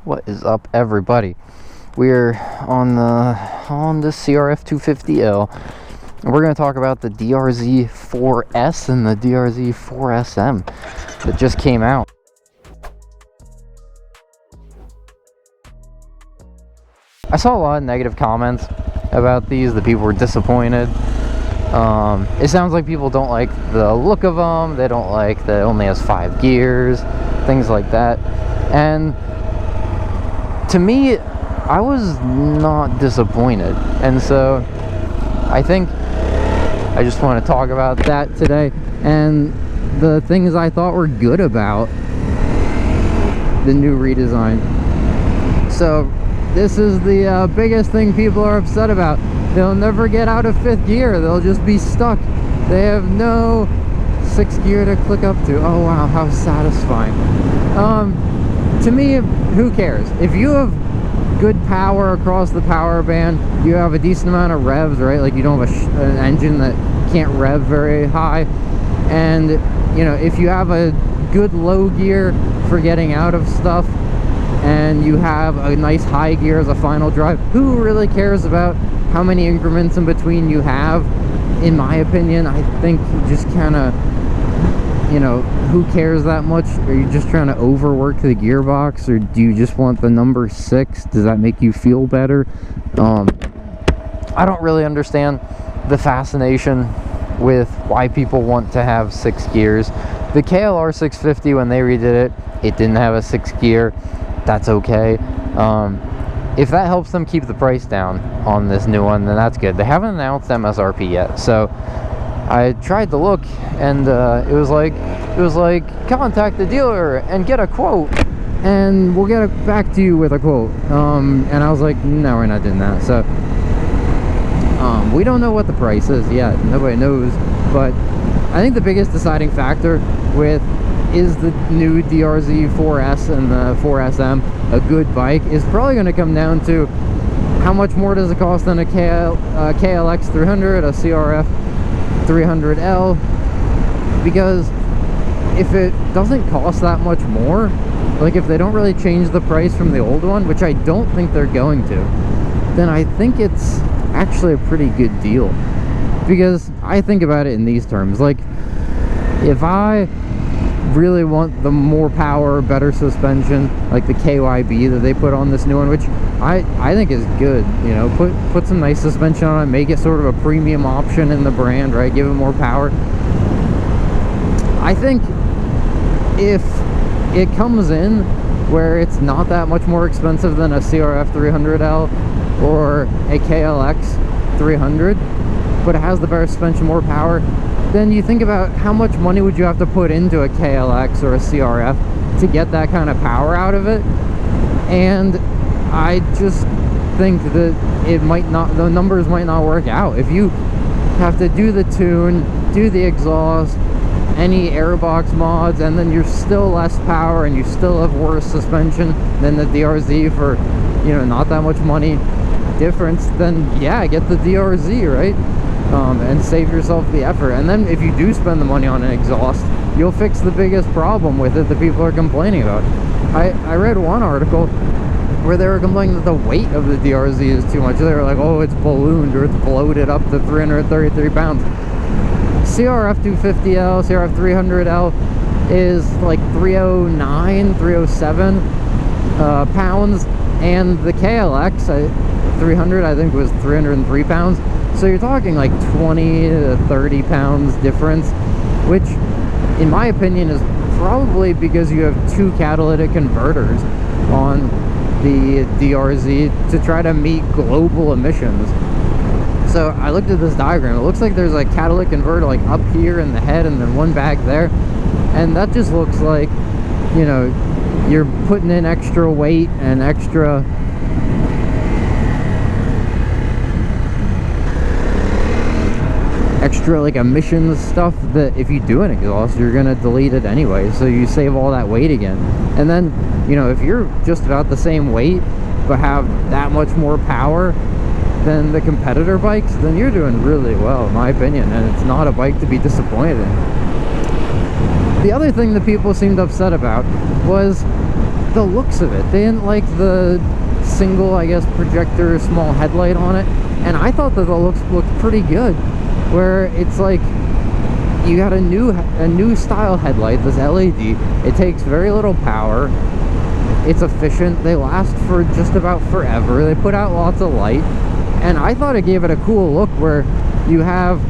What is up, everybody? We're on the Honda CRF 250L, and we're going to talk about the DR-Z4S and the DR-Z4 SM that just came out. I saw a lot of negative comments about these. The people were disappointed. It sounds like people don't like the look of them. They don't like that it only has 5 gears, things like that. And to me, I was not disappointed, and so I think I just want to talk about that today and the things I thought were good about the new redesign. So this is the biggest thing people are upset about. They'll never get out of 5th gear. They'll just be stuck. They have no 6th gear to click up to. Oh wow, how satisfying. To me, who cares? If you have good power across the power band, you have a decent amount of revs, right? Like you don't have an engine that can't rev very high, and you know, if you have a good low gear for getting out of stuff and you have a nice high gear as a final drive, who really cares about how many increments in between you have? In my opinion, I think just kind of, you know, who cares that much? Are you just trying to overwork the gearbox, or do you just want the number 6? Does that make you feel better? I don't really understand the fascination with why people want to have 6 gears. The KLR 650, when they redid it, it didn't have a 6th gear. That's okay. If that helps them keep the price down on this new one, then that's good. They haven't announced MSRP yet, so I tried to look, and it was like contact the dealer and get a quote, and we'll get back to you with a quote. And I was like, no, we're not doing that. So we don't know what the price is yet. Nobody knows. But I think the biggest deciding factor with is the new DR-Z4S and the 4SM a good bike is probably going to come down to how much more does it cost than a KLX 300, a CRF 300L, because if it doesn't cost that much more, like if they don't really change the price from the old one, which I don't think they're going to, then I think it's actually a pretty good deal. Because I think about it in these terms, like if I really want the more power, better suspension, like the KYB that they put on this new one, which I think is good, you know, put some nice suspension on it, make it sort of a premium option in the brand, right? Give it more power. I think if it comes in where it's not that much more expensive than a CRF 300L or a KLX 300, but it has the better suspension, more power, then you think about how much money would you have to put into a KLX or a CRF to get that kind of power out of it. And I just think that it might not, the numbers might not work out. If you have to do the tune, do the exhaust, any airbox mods, and then you're still less power and you still have worse suspension than the DR-Z for, you know, not that much money difference, then yeah, get the DR-Z, right? And save yourself the effort. And then if you do spend the money on an exhaust, you'll fix the biggest problem with it that people are complaining about. I read one article where they were complaining that the weight of the DR-Z is too much. They were like, oh, it's ballooned or it's bloated up to 333 pounds. CRF 250L, CRF 300L is like 309, 307 pounds, and the KLX 300 I think was 303 pounds. So you're talking like 20 to 30 pounds difference, which in my opinion is probably because you have 2 catalytic converters on the DR-Z to try to meet global emissions. So I looked at this diagram. It looks like there's a catalytic converter like up here in the head and then one back there, and that just looks like, you know, you're putting in extra weight and extra like emissions stuff that if you do an exhaust, you're gonna delete it anyway, so you save all that weight again. And then, you know, if you're just about the same weight but have that much more power than the competitor bikes, then you're doing really well, in my opinion, and it's not a bike to be disappointed in. The other thing that people seemed upset about was the looks of it. They didn't like the single, I guess, projector small headlight on it, and I thought that the looks looked pretty good, where it's like you got a new style headlight, this LED. It takes very little power, it's efficient, they last for just about forever, they put out lots of light, and I thought it gave it a cool look where you have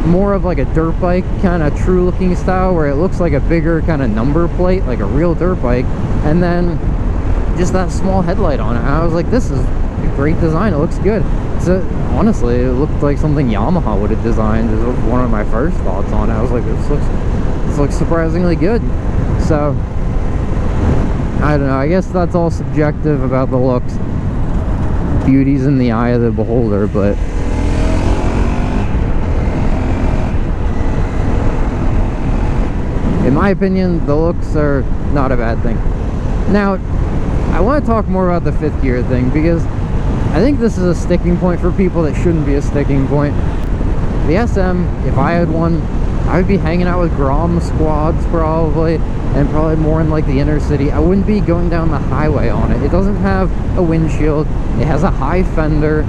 more of like a dirt bike kind of true looking style, where it looks like a bigger kind of number plate, like a real dirt bike, and then just that small headlight on it. And I was like, this is a great design, it looks good. So honestly, it looked like something Yamaha would have designed. It was one of my first thoughts on it. I was like, this looks surprisingly good. So I don't know, I guess that's all subjective about the looks. Beauty's in the eye of the beholder, but in my opinion, the looks are not a bad thing. Now, I want to talk more about the fifth gear thing, because I think this is a sticking point for people that shouldn't be a sticking point. The SM, if I had one, I would be hanging out with Grom squads probably, and probably more in like the inner city. I wouldn't be going down the highway on it. It doesn't have a windshield. It has a high fender.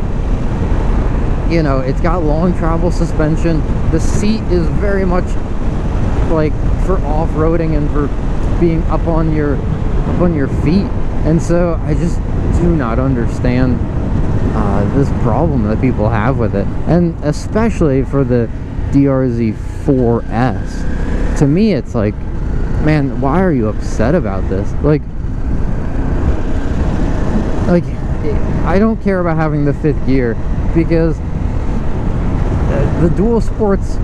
You know, it's got long travel suspension. The seat is very much like for off-roading and for being up on your feet. And so I just do not understand this problem that people have with it, and especially for the DR-Z4S. To me, it's like, man, why are you upset about this? Like I don't care about having the fifth gear, because the dual sports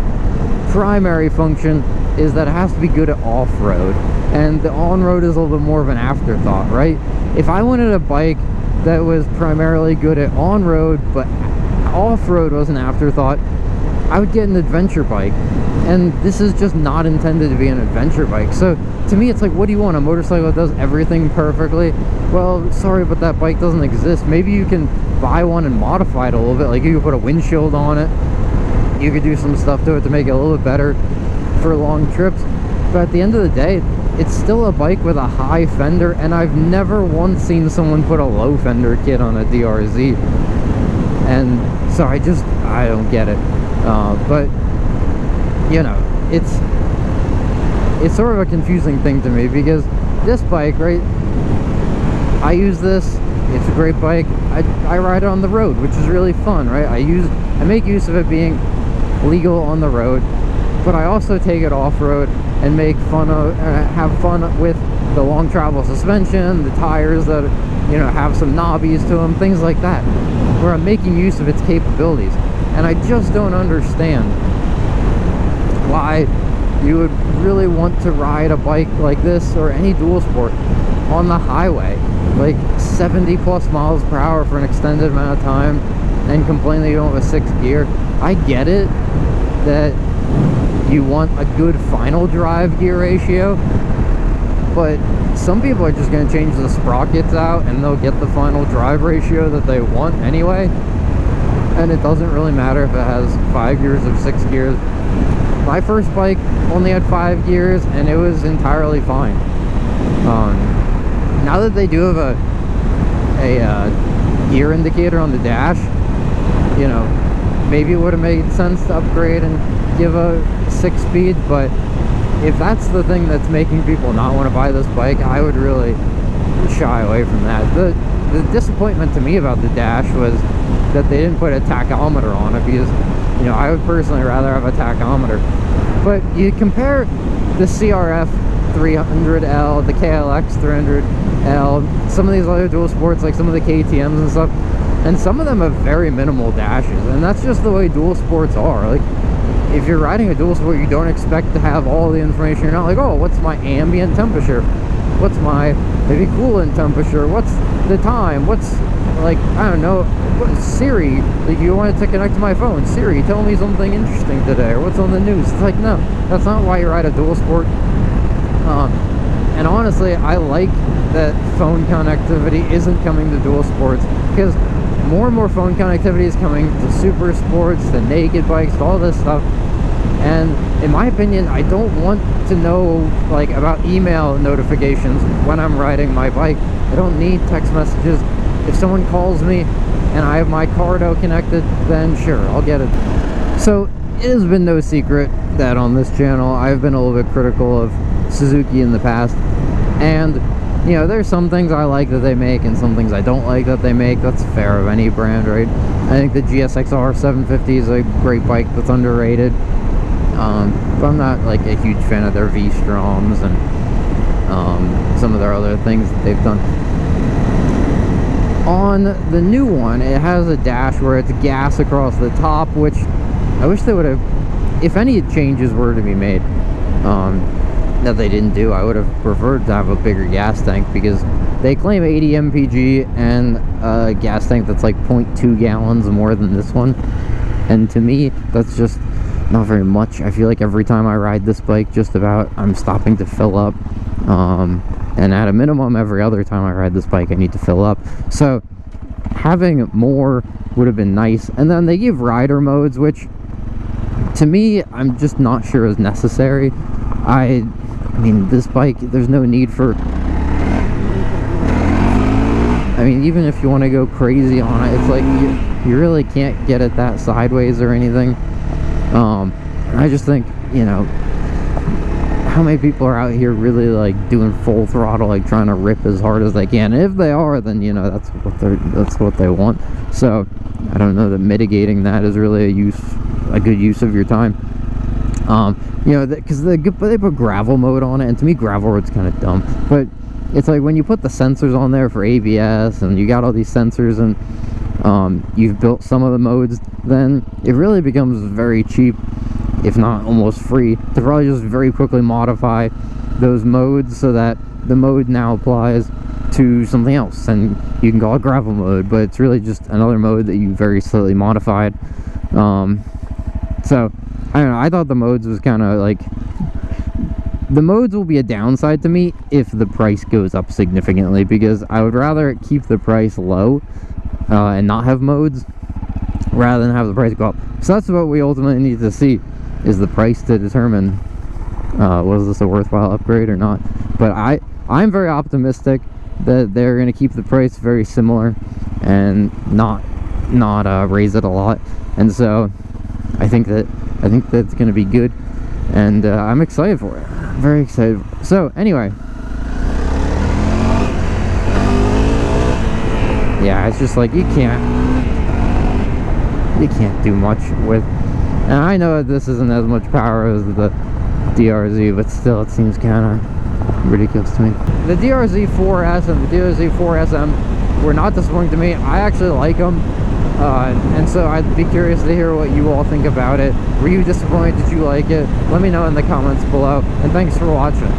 primary function is that it has to be good at off-road, and the on-road is a little bit more of an afterthought, right? If I wanted a bike that was primarily good at on-road but off-road was an afterthought, I would get an adventure bike, and this is just not intended to be an adventure bike. So to me, it's like, what do you want? A motorcycle that does everything perfectly? Well, sorry, but that bike doesn't exist. Maybe you can buy one and modify it a little bit. Like, you could put a windshield on it, you could do some stuff to it to make it a little bit better for long trips, but at the end of the day, it's still a bike with a high fender, and I've never once seen someone put a low fender kit on a DR-Z, and so I don't get it. But you know, it's sort of a confusing thing to me, because this bike, right, I use this, it's a great bike, I ride it on the road, which is really fun, right? I make use of it being legal on the road, but I also take it off-road and make fun of, have fun with the long travel suspension, the tires that, you know, have some knobbies to them, things like that, where I'm making use of its capabilities. And I just don't understand why you would really want to ride a bike like this or any dual sport on the highway, like 70 plus miles per hour for an extended amount of time, and complain that you don't have a sixth gear. I get it that you want a good final drive gear ratio, but some people are just going to change the sprockets out and they'll get the final drive ratio that they want anyway, and it doesn't really matter if it has 5 gears or 6 gears. My first bike only had 5 gears and it was entirely fine. Now that they do have a gear indicator on the dash, you know, maybe it would have made sense to upgrade and give a 6-speed, but if that's the thing that's making people not want to buy this bike, I would really shy away from that. The disappointment to me about the dash was that they didn't put a tachometer on it, because, you know, I would personally rather have a tachometer. But you compare the CRF 300L, the KLX 300L, some of these other dual sports, like some of the KTMs and stuff, and some of them have very minimal dashes, and that's just the way dual sports are. Like, if you're riding a dual sport, you don't expect to have all the information. You're not like, oh, what's my ambient temperature? What's my maybe coolant temperature? What's the time? What's, like, I don't know, what, Siri, like, you wanted to connect to my phone, Siri, tell me something interesting today, or what's on the news. It's like, no, that's not why you ride a dual sport. And honestly, I like that phone connectivity isn't coming to dual sports, because more and more phone connectivity is coming to super sports, to naked bikes, to all this stuff, And in my opinion, I don't want to know like about email notifications when I'm riding my bike. I don't need text messages. If someone calls me and I have my Cardo connected, then sure, I'll get it. So it has been no secret that on this channel I've been a little bit critical of Suzuki in the past, and you know, there's some things I like that they make and some things I don't like that they make. That's fair of any brand, right? I think the GSXR 750 is a great bike that's underrated, but I'm not like a huge fan of their V-Stroms and some of their other things that they've done. On the new one, it has a dash where it's gas across the top, which I wish they would have, if any changes were to be made, that they didn't do, I would have preferred to have a bigger gas tank, because they claim 80 mpg and a gas tank that's like 0.2 gallons more than this one, and to me that's just not very much. I feel like every time I ride this bike, just about, I'm stopping to fill up, and at a minimum every other time I ride this bike I need to fill up. So having more would have been nice. And then they give rider modes, which to me I'm just not sure is necessary. I mean, this bike, there's no need for, I mean, even if you want to go crazy on it, it's like you really can't get it that sideways or anything. I just think, you know, how many people are out here really like doing full throttle, like trying to rip as hard as they can? And if they are, then you know that's what they want. So I don't know that mitigating that is really a good use of your time. You know, because they put gravel mode on it, and to me gravel road's kind of dumb. But it's like when you put the sensors on there for ABS, and you got all these sensors, and you've built some of the modes, then it really becomes very cheap, if not almost free, to probably just very quickly modify those modes so that the mode now applies to something else, and you can call it gravel mode, but it's really just another mode that you very slightly modified. So I don't know, I thought the modes was kind of like, the modes will be a downside to me if the price goes up significantly, because I would rather keep the price low and not have modes rather than have the price go up. So that's what we ultimately need to see, is the price to determine was this a worthwhile upgrade or not. But I'm very optimistic that they're going to keep the price very similar and not raise it a lot. And so I think that's going to be good, and I'm excited for it. I'm very excited. So anyway, yeah, it's just like you can't do much with. And I know that this isn't as much power as the DR-Z, but still it seems kind of ridiculous to me. The DR-Z4S and the DR-Z4 SM were not disappointing to me. I actually like them, and so I'd be curious to hear what you all think about it. Were you disappointed? Did you like it? Let me know in the comments below, and thanks for watching.